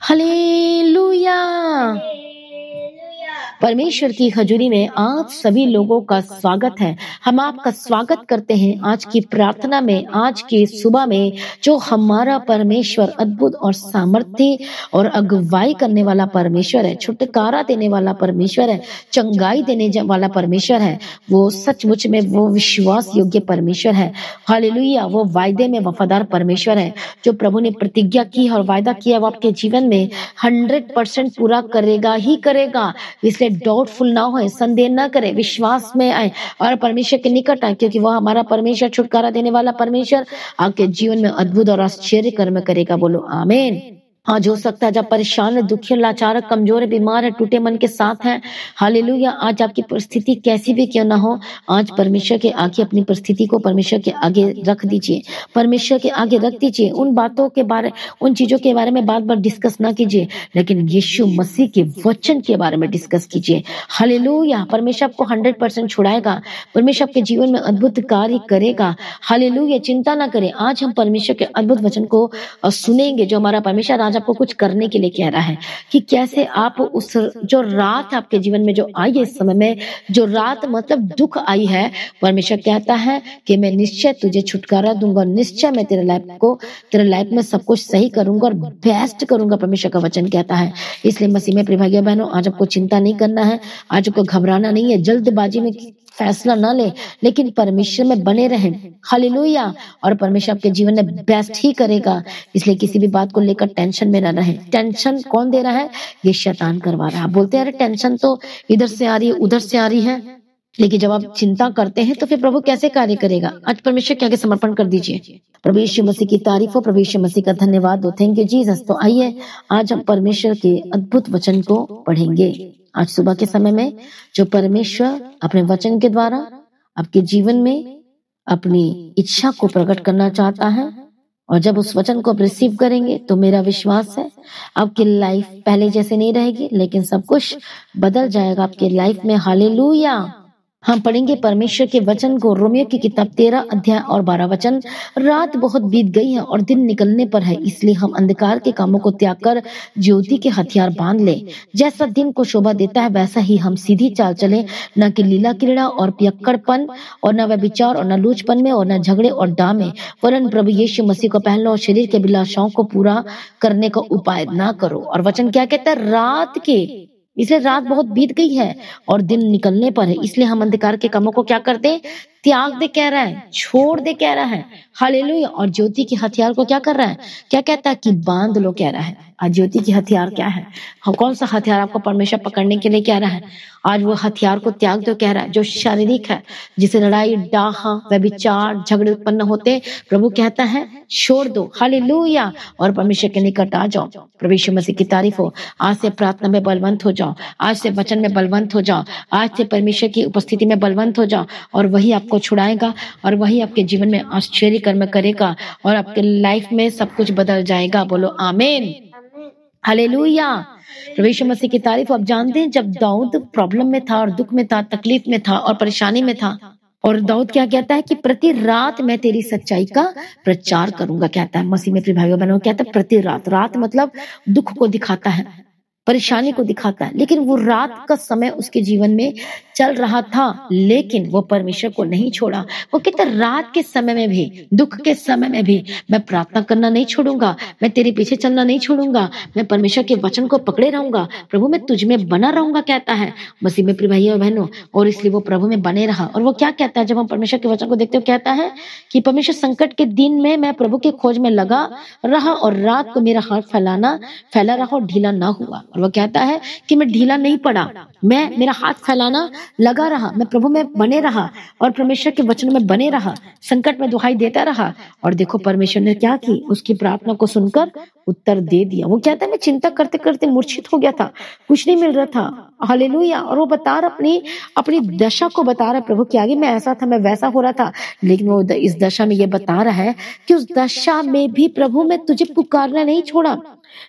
Hallelujah. परमेश्वर की हजूरी में आप सभी लोगों का स्वागत है। हम आपका स्वागत करते हैं आज की प्रार्थना में, आज की सुबह में। जो हमारा परमेश्वर अद्भुत और सामर्थ्य और अगुवाई करने वाला परमेश्वर है, छुटकारा देने वाला परमेश्वर है, चंगाई देने वाला परमेश्वर है, वो सचमुच में वो विश्वास योग्य परमेश्वर है। हालेलुया। वो वायदे में वफादार परमेश्वर है। जो प्रभु ने प्रतिज्ञा की और वायदा किया वो आपके जीवन में 100% पूरा करेगा ही करेगा। इसलिए डाउटफुल ना होए, संदेह ना करे, विश्वास में आए और परमेश्वर के निकट आए, क्योंकि वह हमारा परमेश्वर, छुटकारा देने वाला परमेश्वर आपके जीवन में अद्भुत और आश्चर्य कर्म करेगा। बोलो आमीन। आज हो सकता है जब परेशान है, दुखी, लाचार, कमजोर, बीमार है, टूटे मन के साथ है। हालेलुया। आज आपकी परिस्थिति कैसी भी क्यों ना हो, आज परमेश्वर के आगे अपनी परिस्थिति को परमेश्वर के आगे रख दीजिए। परमेश्वर के आगे रख दीजिए। उन बातों के बारे, उन चीजों के बारे में बार बार डिस्कस ना कीजिए, लेकिन यीशु मसीह के वचन के बारे में डिस्कस कीजिए। हालेलुया। परमेश्वर आपको 100% छुड़ाएगा। परमेश्वर आपके जीवन में अद्भुत कार्य करेगा। हालेलुया। चिंता ना करें। आज हम परमेश्वर के अद्भुत वचन को सुनेंगे, जो हमारा परमेश्वर आज आपको कुछ करने के लिए कह रहा है, कि कैसे आप उस जो रात आपके जीवन में जो आई है, इस समय में जो रात मतलब दुख आई है, परमेश्वर कहता है कि मैं निश्चय तुझे छुटकारा दूंगा, निश्चय मैं तेरे लाइफ में सब कुछ सही करूंगा और बेस्ट करूंगा। परमेश्वर का वचन कहता है। इसलिए मसीह में प्रिय भाइयों बहनों, आज आपको चिंता नहीं करना है, आज आपको घबराना नहीं है, जल्दबाजी में फैसला ना ले, लेकिन परमेश्वर में बने रहें। हालेलुया। और परमेश्वर आपके जीवन में बेस्ट ही करेगा। इसलिए किसी भी बात को लेकर टेंशन में ना रहे। टेंशन कौन दे रहा है? ये शैतान करवा रहा है। आप बोलते हैं अरे टेंशन तो इधर से आ रही है, उधर से आ रही है, लेकिन जब आप चिंता करते हैं तो फिर प्रभु कैसे कार्य करेगा? आज परमेश्वर के आगे समर्पण कर दीजिए। प्रभु यीशु मसीह की तारीफ हो, प्रभु यीशु मसीह का धन्यवाद हो। Thank you Jesus. तो आइए आज हम परमेश्वर के अद्भुत वचन को पढ़ेंगे। आज सुबह के समय में जो परमेश्वर अपने वचन के द्वारा आपके जीवन में अपनी इच्छा को प्रकट करना चाहता है, और जब उस वचन को आप रिसीव करेंगे तो मेरा विश्वास है आपकी लाइफ पहले जैसे नहीं रहेगी, लेकिन सब कुछ बदल जाएगा आपके लाइफ में। हालेलुया। हम पढ़ेंगे परमेश्वर के वचन को, रोमियो की किताब 13 अध्याय और 12 वचन। रात बहुत बीत गई है और दिन निकलने पर है, इसलिए हम अंधकार के कामों को त्याग कर ज्योति के हथियार बांध ले। जैसा दिन को शोभा देता है वैसा ही हम सीधी चाल चले, न कि लीला क्रीड़ा और पियक्कड़पन और न व्यभिचार और न लूचपन में और न झगड़े और डाह में, वरन प्रभु यीशु मसीह को पहनो और शरीर के अभिलाषाओं को पूरा करने का उपाय ना करो। और वचन क्या कहता है? रात के, इसलिए रात बहुत बीत गई है और दिन निकलने पर है, इसलिए हम अंधकार के कामों को क्या करते हैं? त्याग दे कह रहा है, छोड़ दे कह रहा है। हालेलुया। और ज्योति के हथियार को क्या कर रहा है? क्या कहता है? कि बांध लो कह रहा है। आज ज्योति के हथियार क्या है? कौन सा हथियार आपको परमेश्वर पकड़ने के लिए कह रहा है? आज वो हथियार को त्याग दो कह रहा है, जो शारीरिक है, जिसे लड़ाई, डाह, व्यभिचार, झगड़े उत्पन्न होते, प्रभु कहता है छोड़ दो। हालेलुया। और परमेश्वर के निकट आ जाओ। प्रभु यीशु मसीह की तारीफ हो। आज से प्रार्थना में बलवंत हो जाओ, आज से वचन में बलवंत हो जाओ, आज से परमेश्वर की उपस्थिति में बलवंत हो जाओ, और वही आपको छुड़ाएगा और वही आपके जीवन में आश्चर्य कर्म करेगा और आपके लाइफ में सब कुछ बदल जाएगा। बोलो आमीन। हालेलुया। प्रभु यीशु मसीह की तारीफ। आप जानते हैं जब दाऊद प्रॉब्लम में था और दुख में था, तकलीफ में था और परेशानी में था, और दाऊद क्या कहता है? कि प्रति रात मैं तेरी सच्चाई का प्रचार करूंगा, कहता है। मसीह में प्रिय भाइयों बहनों, कहता है प्रति रात। रात मतलब दुख को दिखाता है, परेशानी को दिखाता है, लेकिन वो रात का समय उसके जीवन में चल रहा था, लेकिन वो परमेश्वर को नहीं छोड़ा। वो कहता रात के समय में भी, दुख के समय में भी मैं प्रार्थना करना नहीं छोड़ूंगा, मैं तेरे पीछे चलना नहीं छोड़ूंगा, मैं परमेश्वर के वचन को पकड़े रहूंगा, प्रभु मैं तुझ में बना रहूंगा, कहता है मसीह में प्रिय भाइयों बहनों। और इसलिए वो प्रभु में बने रहा। और वो क्या कहता है? जब हम परमेश्वर के वचन को देखते हो, कहता है कि परमेश्वर संकट के दिन में मैं प्रभु की खोज में लगा रहा और रात को मेरा हाथ फैला रहा और ढीला ना हुआ। और वो कहता है कि मैं ढीला नहीं पड़ा, मैं मेरा हाथ फैलाना लगा रहा, मैं प्रभु में बने रहा और परमेश्वर के वचन में बने रहा, संकट में दुहाई देता रहा। और देखो परमेश्वर ने क्या की? उसकी प्रार्थना को सुनकर उत्तर दे दिया। वो कहता है मैं चिंता करते करते मूर्छित हो गया था, कुछ नहीं मिल रहा था। हालेलुया। और वो बता रहा अपनी दशा को बता रहा है प्रभु के आगे, मैं ऐसा था, मैं वैसा हो रहा था, लेकिन वो इस दशा में ये बता रहा है कि उस दशा में भी प्रभु मैं तुझे पुकारना नहीं छोड़ा,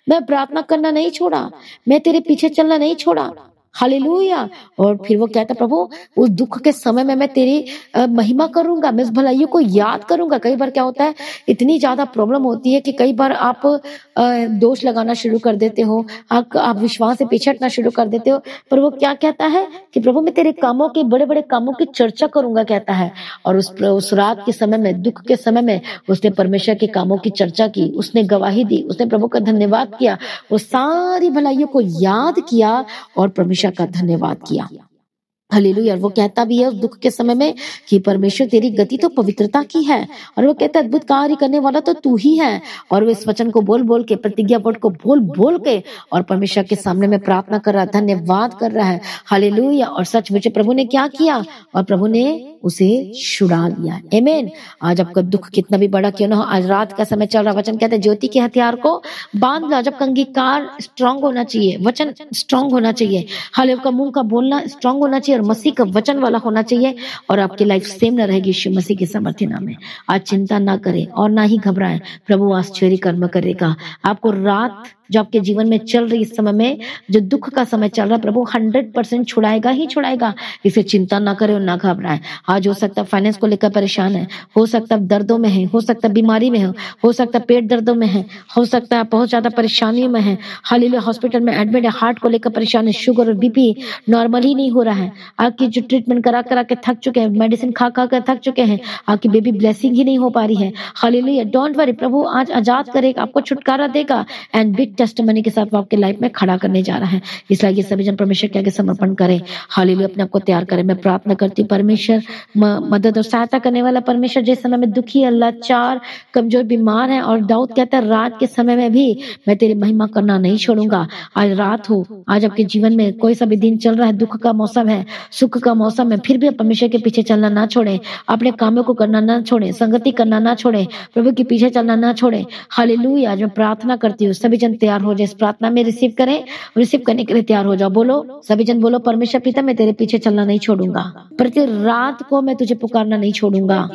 मैं प्रार्थना करना नहीं छोड़ा, मैं तेरे पीछे चलना नहीं छोड़ा। हालेलुया। और फिर वो कहता, प्रभु उस दुख के समय में मैं तेरी महिमा करूंगा, मैं उस भलाइयों को याद करूंगा। कई बार क्या होता है, इतनी ज्यादा प्रॉब्लम होती है कि कई बार आप दोष लगाना शुरू कर देते हो, आप विश्वास से पीछे हटना शुरू कर देते हो। पर वो क्या कहता है कि प्रभु मैं तेरे कामों के, बड़े बड़े कामों की चर्चा करूंगा, कहता है। और उस रात के समय में, दुख के समय में उसने परमेश्वर के कामों की चर्चा की, उसने गवाही दी, उसने प्रभु का धन्यवाद किया, वो सारी भलाइयों को याद किया और परमेश्वर का धन्यवाद किया। हालेलुया। वो कहता भी है उस दुख के समय में कि परमेश्वर तेरी गति तो पवित्रता की है, और वो कहता है अद्भुत कार्य करने वाला तो तू ही है। और वो इस वचन को बोल बोल के, प्रतिज्ञा वर्ड को बोल बोल के और परमेश्वर के सामने में प्रार्थना कर रहा है, धन्यवाद कर रहा है। हालेलुया। और सच मुझे प्रभु ने क्या किया, और प्रभु ने उसे छुड़ा लिया। आमीन। आज आपका दुख कितना भी बड़ा क्यों ना हो, आज रात का समय चल रहा, वचन कहते हैं ज्योति के हथियार को बांध लो। जब अंगीकार स्ट्रांग होना चाहिए, वचन स्ट्रांग होना चाहिए, हालेलुया का मुंह का बोलना स्ट्रांग होना चाहिए और मसीह का वचन वाला होना चाहिए, और आपकी लाइफ सेम न रहेगी यीशु मसीह के सामर्थ्य नाम में। आज चिंता ना करें और ना ही घबराएं, प्रभु आश्चर्य कर्म करेगा। आपको रात जो आपके जीवन में चल रही, इस समय में जो दुख का समय चल रहा है, प्रभु 100% छुड़ाएगा ही छुड़ाएगा। इसे चिंता ना करें और ना घबराएं। आज हो सकता है फाइनेंस को लेकर परेशान है, हो सकता है दर्दों में है, हो सकता है बीमारी में हो सकता है पेट दर्दों में है, हो सकता है बहुत ज्यादा परेशानियों में है, हालेलुया हॉस्पिटल में एडमिट है, हार्ट को लेकर परेशान है, शुगर और बीपी नॉर्मल ही नहीं हो रहा है, आपकी जो ट्रीटमेंट करा करा के थक चुके हैं, मेडिसिन खा खा कर थक चुके हैं, आपकी बेबी ब्लेसिंग ही नहीं हो पा रही है। हालेलुया, डोंट वरी, प्रभु आज आजाद करेगा, आपको छुटकारा देगा, एंड बिग टेस्टिमनी के साथ वो आपके लाइफ में खड़ा करने जा रहा है। इसलिए ये सभी जन परमेश्वर के आगे समर्पण करें, हालेलुया अपने आप को तैयार करें। मैं प्रार्थना करती हूँ, परमेश्वर मदद और सहायता करने वाला परमेश्वर, जिस समय में दुखी है, लाचार, कमजोर, बीमार है, और दाऊद कहता है रात के समय में भी मैं तेरी महिमा करना नहीं छोड़ूंगा। आज रात हो, आज आपके जीवन में कोई सा भी दिन चल रहा है, दुख का मौसम है, सुख का मौसम है, फिर भी परमेश्वर के पीछे चलना ना छोड़े, अपने कामों को करना ना छोड़े, संगति करना ना छोड़े, प्रभु के पीछे चलना ना छोड़े। हालेलुया। आज मैं प्रार्थना करती हूँ, सभी जन तैयार हो जाए, इस प्रार्थना में रिसीव करें, रिसीव करने के लिए तैयार हो जाओ। बोलो सभी जन, बोलो परमेश्वर पिता मैं तेरे पीछे चलना नहीं छोड़ूंगा, प्रति रात को मैं तुझे पुकारना नहीं छोड़ूंगा।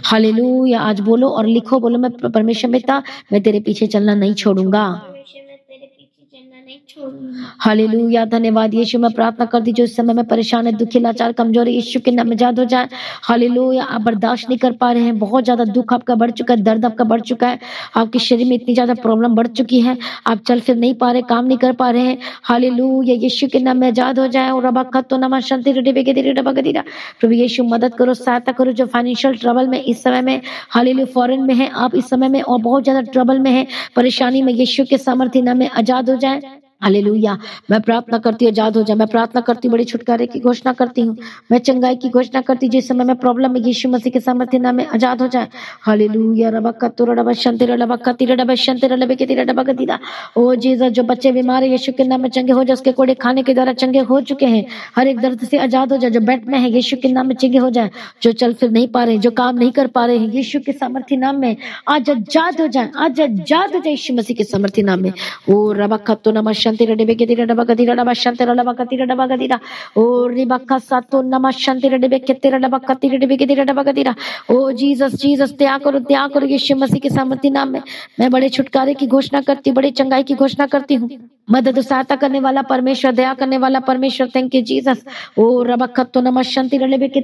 हालेलुया। आज बोलो और लिखो, बोलो मैं परमेश्वर पिता मैं तेरे पीछे चलना नहीं छोड़ूंगा। हालेलुया। धन्यवाद यीशु। मैं प्रार्थना करती जो इस समय में परेशान है, दुखी, लाचार, कमजोर, यीशु के नाम में आजाद हो जाए। हालेलुया। आप बर्दाश्त नहीं कर पा रहे हैं, बहुत ज्यादा दुख आपका बढ़ चुका है, दर्द आपका बढ़ चुका है, आपके शरीर में इतनी ज्यादा प्रॉब्लम बढ़ चुकी है, आप चल फिर नहीं पा रहे, काम नहीं कर पा रहे हैं। हालेलुया, यीशु के नाम में आजाद हो जाए। और प्रभु यीशु मदद करो, सहायता करो, जो फाइनेंशियल ट्रबल में इस समय में, हालेलुया फॉरेन में है आप इस समय में, और बहुत ज्यादा ट्रबल में है, परेशानी में, यीशु के सामर्थ्य नाम में आजाद हो जाए। हालेलुया। मैं प्रार्थना करती हूँ आजाद हो जाए, मैं प्रार्थना करती हूँ बड़ी छुटकारे की घोषणा करती हूँ, मैं चंगाई की घोषणा करती हूँ, जिस समय में प्रॉब्लम में यीशु मसीह के सामर्थ्य नाम में आजाद हो जाए। हालेलुया। ओ जीसस, जो बच्चे बीमार है यीशु के नाम में चंगे हो जाए, उसके कोड़े खाने के द्वारा चंगे हो चुके हैं, हर एक दर्द से आजाद हो जाए, जो बेड में है यीशु के नाम में चंगे हो जाए, जो चल फिर नहीं पा रहे, जो काम नहीं कर पा रहे हैं, यीशु के सामर्थ्य नाम में आज आजाद हो जाए, आज आजाद हो जाए यीशु मसीह के सामर्थ्य नाम में। ओ रबकतो नमः शांति रडबे के दिरा डबा गदिरा डबा शांति रडबा कतिरा डबा गदिरा। ओ रिबक्का सातो नमः शांति रडबे के तेरा डबा कतिरा डबे के दिरा डबा गदिरा। ओ जीसस, जीसस त्याग करो यीशु मसीह के सामर्थ्य नाम में। मैं बड़े छुटकारे की घोषणा करती हूँ, बड़े चंगाई की घोषणा करती हूँ। मदद सहायता करने वाला परमेश्वर, दया करने वाला परमेश्वर, थैंक यू जीसस। ओ रबकतो नमः शांति रडबे के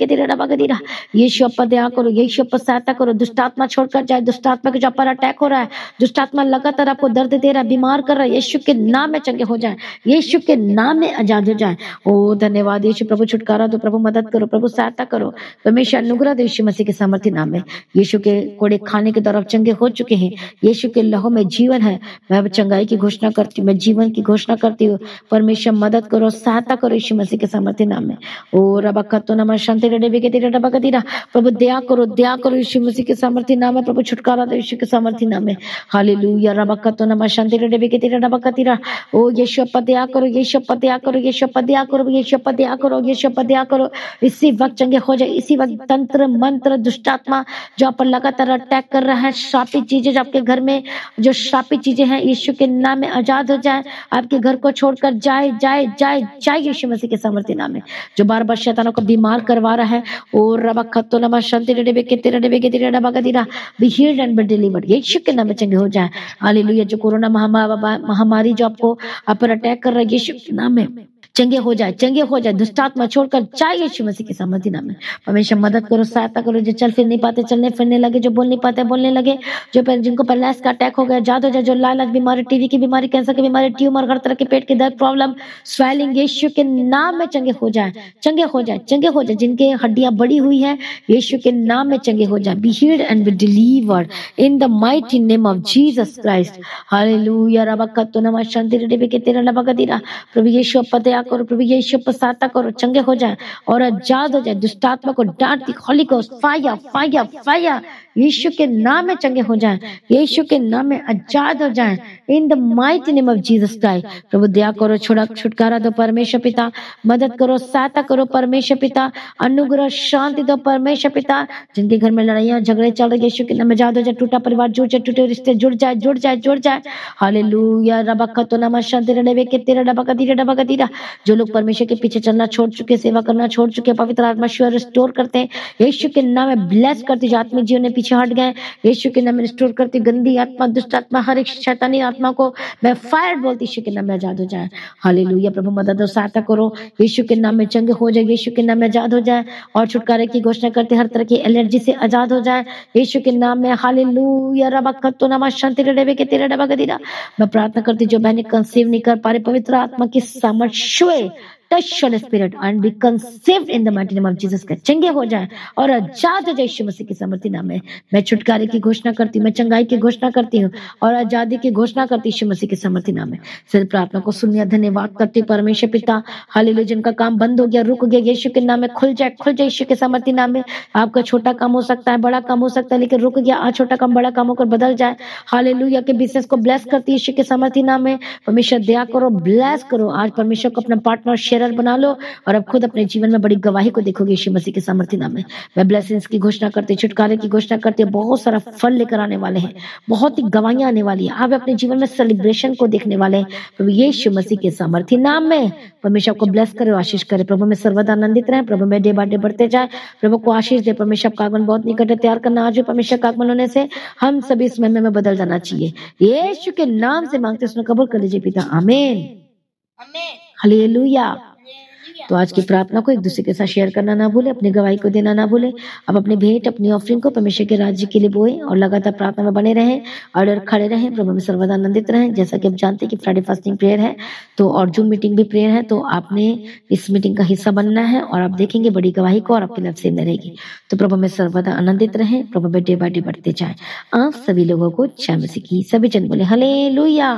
तेरा डबा गदिरा। यीशु अप्पा दया करो, यीशु अप्पा सहायता करो, दुष्टात्मा छोड़कर जाए, दुष्टात्मा के जो पर अटैक हो रहा है, दुष्टात्मा लगातार आपको दर्द दे रहा है, बीमार कर रहा है, यीशु के नाम में चंगे हो जाए, यीशु के नाम में आजाद हो जाए। ओ धन्यवाद यीशु। प्रभु छुटकारा दो, प्रभु मदद करो, प्रभु सहायता करो, परमेश्वर अनुग्रह दो यीशु मसीह के सामर्थ्य नाम में। यीशु के कोड़े खाने के द्वारा चंगे हो चुके हैं, यीशु के लहू में जीवन है। मैं चंगाई की घोषणा करती हूँ, मैं जीवन की घोषणा करती हूँ। परमेश्वर मदद करो, सहायता करो यीशु मसीह के सामर्थ्य नाम में। ओ रबकतो नमः शांति रडबे के तेरा डबा गदिरा। प्रभु दया करो यीशु मसीह के सामर्थ्य नाम में। प्रभु छुटकारा दो यीशु के सामर्थ्य नाम में। हालेलुया। रबकतो नमः शांति रडबे के तेरा डबा गदिरा। ओ यीशु अप्पा दया करो, यीशु अप्पा दया करो, यीशु अप्पा दया करो, यीशु अप्पा दया करो, यीशु अप्पा दया करो। इसी वक्त चंगे हो जाए, इसी वक्त तंत्र मंत्र दुष्टात्मा जो आप पर लगातार अटैक कर रहा है, श्रापित चीजें जो आपके घर में जो श्रापित चीजें हैं, यीशु के नाम में आजाद हो हो जाए, आपके घर को छोड़कर जाए जाए जाए जाए यीशु मसीह के सामर्थ्य नाम में। जो बार बार शैतानों को बीमार करवा रहा है, ओ रबा खत्तो नमा शांति रे बे के तेरे बे के तेरे डबा का दीरा, be healed and be delivered Yeshu के नाम में चंगे हो जाए। हालेलुया। जो कोरोना महामारी जो आपको आप पर अटैक कर रहा है, यीशु के नाम में चंगे हो जाए, चंगे हो जाए। दुष्ट आत्मा छोड़कर जाए यीशु मसीह के सामर्थ्य नाम में। परमेश्वर मदद करो, सहायता करो। जो चल फिर नहीं पाते चलने फिरने लगे, जो बोल नहीं पाते बोलने लगे, जो जिनको पैरालाइज का अटैक हो गया याद हो जाए, जो लालाज बीमारी, टीवी की बीमारी, कैंसर की बीमारी, ट्यूमर, हर तरह के पेट के दर्द प्रॉब्लम, स्वेलिंग, यीशु के नाम में चंगे हो जाए, चंगे हो जाए, चंगे हो जाए। जिनके हड्डियां बड़ी हुई है, यीशु के नाम में चंगे हो जाए। Be healed and be delivered in the mighty name of Jesus Christ. Hallelujah. रबकतो नमा शांति रे बे के तेरे डबा का दीरा। प्रभु यीशु पतया करो, प्रभु यीशु पर सहायता करो, चंगे हो जाए और आजाद हो जाए। दुष्ट आत्मा को डांट दी, holy ghost fire fire fire, Yeshu के नाम में चंगे हो जाए, यीशु के नाम में आजाद हो जाए in the mighty name of Jesus Christ. प्रभु दया करो, छुटकारा दो परमेश्वर पिता, मदद करो, सहायता करो परमेश्वर पिता, अनुग्रह शांति दो परमेश्वर पिता। जिनके घर में लड़ाइयां झगड़े चल रहे, यीशु के नाम में आजाद हो जाए। टूटा परिवार जुड़ जाए, टूटे रिश्ते जुड़ जाए, जुड़ जाए, जुड़ जाए। हालेलुया। रबकतो नमा शांति रे बे के तेरे डबा का दीरा। जो लोग परमेश्वर के पीछे चलना छोड़ चुके, सेवा करना छोड़ चुके, पवित्र आत्मा शिव रिस्टोर करते हैं यीशु के नाम में। ब्लेस करती, जो आत्मिक जीवन में पीछे हट गए, यीशु के नाम में रिस्टोर करती। गंदी आत्मा, दुष्ट आत्मा, हर एक शैतानी आत्मा को मैं फायर बोलती, यीशु के नाम में आजाद हो जाए। हालेलुया। प्रभु मदद और सहायता करो, यीशु के नाम में चंगे हो जाए, यीशु के नाम में आजाद हो जाए और छुटकारे की घोषणा करते, हर तरह की एलर्जी से आजाद हो जाए यीशु के नाम में। हालेलुया। रबकतो नमा शांति रे बे के तेरे डबा का दीरा। मैं प्रार्थना करती, जो बहनें कंसीव नहीं कर पा रही, पवित्र आत्मा की सामर्थ्य touch Holy Spirit and be conceived in the mighty name of Jesus Christ। चंगे हो जाए और आजाद हो जाए यीशु मसीह के सामर्थ्य नाम में। मैं छुटकारे की घोषणा करती हूँ, मैं चंगाई की घोषणा करती हूँ और आजादी की घोषणा करती हूँ यीशु मसीह के सामर्थ्य नाम में। सिर्फ प्रार्थना को सुनिए, धन्यवाद करती हूँ परमेश्वर पिता। हालेलुया। जिनका काम बंद हो गया, रुक गया, यीशु के नाम में खुल जाए, खुल जाए यीशु के सामर्थ्य नाम में। आपका छोटा काम हो सकता है, बड़ा काम हो सकता है, लेकिन रुक गया, आज छोटा काम बड़ा काम होकर बदल जाए। हालेलुया। के बिजनेस को ब्लेस करती है यीशु के सामर्थ्य नाम में। परमेश्वर दया करो, ब्लेस करो। आज परमेश्वर को अपना पार्टनर शेयर बना लो और अब खुद अपने जीवन में बड़ी गवाही को देखोगे यीशु मसीह के सामर्थ्य नाम में। मैं ब्लेसिंग्स की घोषणा करती हूँ, छुटकारे की घोषणा करती हूँ। बहुत सारा फल लेकर आने वाले हैं, बहुत ही गवाहियां आने वाली है। आप अपने जीवन में सेलिब्रेशन को देखने वाले हैं प्रभु यीशु मसीह के सामर्थ्य नाम में। परमेश्वर को ब्लेस करे, आशीष करे। प्रभु में सर्वदा आनंदित रहे, प्रभु में डे बाय डे बढ़ते जाए, प्रभु को आशीष दे। परमेश्वर का आगमन बहुत निकट है, तैयार करना आज। परमेश्वर का आगमन होने से हम सभी इस महिमा में बदल जाना चाहिए। यीशु के नाम से मांगते, उसने कबूल कर लीजिए पिता, आमीन हालेलुया। तो आज की प्रार्थना को एक दूसरे के साथ शेयर करना ना भूले, अपनी गवाही को देना ना भूले। अब अपने भेंट, अपनी ऑफरिंग को परमेश्वर के राज्य के लिए बोए और लगातार प्रार्थना में बने रहें और खड़े रहें, प्रभु में सर्वदा आनंदित रहें। जैसा कि आप जानते हैं कि फ्राइडे फास्टिंग प्रेयर है, तो और जूम मीटिंग भी प्रेयर है, तो आपने इस मीटिंग का हिस्सा बनना है और आप देखेंगे बड़ी गवाही को और आपकी लाइफ से रहेगी। तो प्रभु में सर्वदा आनंदित रहें, प्रभु में डे बाय डे बढ़ते जाए। आप सभी लोगों को जय मसीह की। सभी जन बोले हालेलुया।